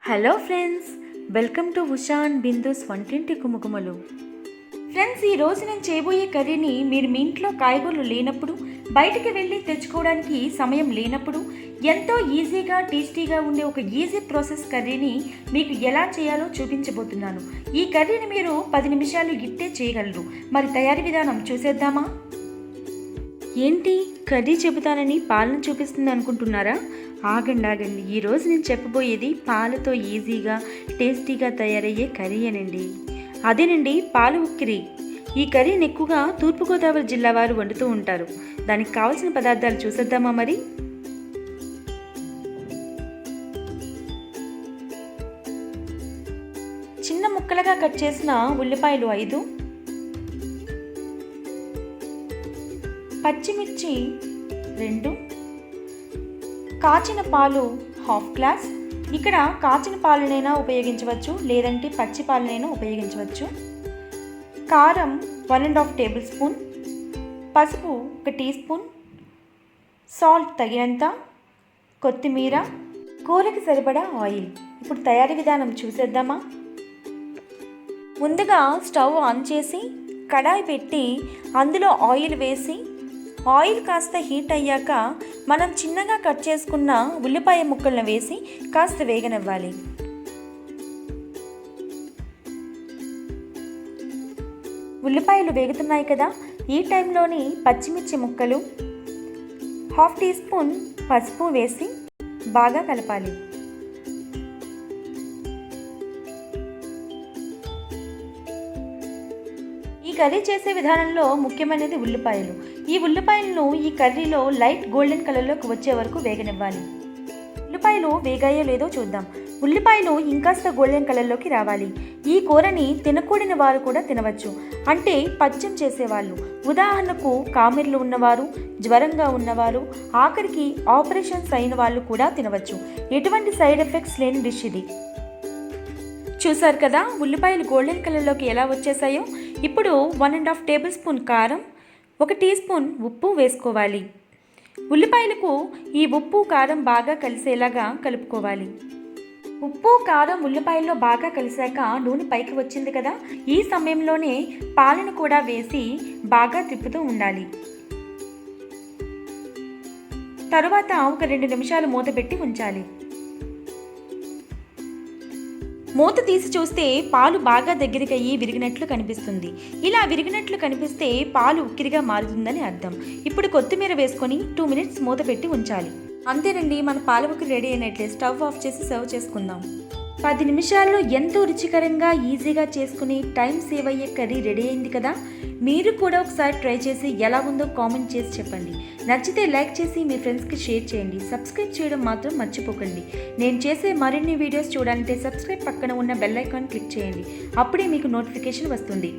Hello friends, welcome to Usha and Bindu's వంటింటి కుముకుమలు. Friends, ఈరోజు నేను చేయబోయే కర్రీని మీరు మీ ఇంట్లో కాయగూరలు లేనప్పుడు, బయటికి వెళ్ళి తెచ్చుకోవడానికి సమయం లేనప్పుడు ఎంతో ఈజీగా టేస్టీగా ఉండే ఒక ఈజీ ప్రాసెస్ కర్రీని మీకు ఎలా చేయాలో చూపించబోతున్నాను. ఈ కర్రీని మీరు 10 నిమిషాలు ఇట్టే చేయగలరు. మరి తయారీ విధానం చూసేద్దామా? ఏంటి కర్రీ చెబుతానని పాలను చూపిస్తుంది అనుకుంటున్నారా? ఆగండి. ఈరోజు నేను చెప్పబోయేది పాలతో ఈజీగా టేస్టీగా తయారయ్యే కర్రీ అనండి. అదేనండి, పాలు ఉక్కిరి. ఈ కర్రీని ఎక్కువగా తూర్పుగోదావరి జిల్లా వారు వండుతూ ఉంటారు. దానికి కావాల్సిన పదార్థాలు చూసేద్దామా మరి? చిన్న ముక్కలుగా కట్ చేసిన ఉల్లిపాయలు 5, పచ్చిమిర్చి 2, కాచిన పాలు 1/2 గ్లాస్. ఇక్కడ కాచిన పాలనైనా ఉపయోగించవచ్చు, లేదంటే పచ్చి పాలనైనా ఉపయోగించవచ్చు. కారం 1.5 టేబుల్ స్పూన్, పసుపు 1 టీ స్పూన్, సాల్ట్ తగినంత, కొత్తిమీర, కూరకి సరిపడా ఆయిల్. ఇప్పుడు తయారీ విధానం చూసేద్దామా? ముందుగా స్టవ్ ఆన్ చేసి కడాయి పెట్టి అందులో ఆయిల్ వేసి, ఆయిల్ కాస్త హీట్ అయ్యాక మనం చిన్నగా కట్ చేసుకున్న ఉల్లిపాయ ముక్కలను వేసి కాస్త వేగనివ్వాలి. ఉల్లిపాయలు వేగుతున్నాయి కదా, ఈ టైంలోని పచ్చిమిర్చి ముక్కలు, 1/2 టీ స్పూన్ పసుపు వేసి బాగా కలపాలి. ఈ కర్రీ చేసే విధానంలో ముఖ్యమైనది ఉల్లిపాయలు. ఈ ఉల్లిపాయలను ఈ కర్రీలో లైట్ గోల్డెన్ కలర్లోకి వచ్చే వరకు వేగనివ్వాలి. ఉల్లిపాయలు వేగాయో లేదో చూద్దాం. ఉల్లిపాయలు ఇంకాస్త గోల్డెన్ కలర్లోకి రావాలి. ఈ కూరని తినకూడని వారు కూడా తినవచ్చు, అంటే పచ్చం చేసేవాళ్ళు. ఉదాహరణకు కామెర్లు ఉన్నవారు, జ్వరంగా ఉన్నవారు, ఆఖరికి ఆపరేషన్స్ అయిన వాళ్ళు కూడా తినవచ్చు. ఎటువంటి సైడ్ ఎఫెక్ట్స్ లేని డిష్ ఇది. చూసారు కదా ఉల్లిపాయలు గోల్డెన్ కలర్లోకి ఎలా వచ్చేసాయో. ఇప్పుడు 1.5 టేబుల్ స్పూన్ కారం, 1 టీ స్పూన్ ఉప్పు వేసుకోవాలి. ఉల్లిపాయలకు ఈ ఉప్పు కారం బాగా కలిసేలాగా కలుపుకోవాలి. ఉప్పు కారం ఉల్లిపాయల్లో బాగా కలిసాక నూనె పైకి వచ్చింది కదా, ఈ సమయంలోనే పాలను కూడా వేసి బాగా తిప్పుతూ ఉండాలి. తరువాత ఒక 2 నిమిషాలు మూత పెట్టి ఉంచాలి. మూత తీసి చూస్తే పాలు బాగా దగ్గరికి అయ్యి విరిగినట్లు కనిపిస్తుంది. ఇలా విరిగినట్లు కనిపిస్తే పాలు ఉక్కిరిగా మారుతుందని అర్థం. ఇప్పుడు కొత్తిమీర వేసుకొని 2 మినిట్స్ మూత పెట్టి ఉంచాలి. అంతేనండి, మన పాల ఉక్కిరి రెడీ అయినట్లే. స్టవ్ ఆఫ్ చేసి సర్వ్ చేసుకుందాం. 10 నిమిషాల్లో ఎంతో రుచికరంగా ఈజీగా చేసుకుని టైం సేవ్ అయ్యే కర్రీ రెడీ అయింది కదా. మీరు కూడా ఒకసారి ట్రై చేసి ఎలా ఉందో కామెంట్ చేసి చెప్పండి. నచ్చితే లైక్ చేసి మీ ఫ్రెండ్స్కి షేర్ చేయండి. సబ్స్క్రైబ్ చేయడం మాత్రం మర్చిపోకండి. నేను చేసే మరిన్ని వీడియోస్ చూడాలంటే సబ్స్క్రైబ్ పక్కన ఉన్న బెల్ ఐకాన్ క్లిక్ చేయండి. అప్పుడే మీకు నోటిఫికేషన్ వస్తుంది.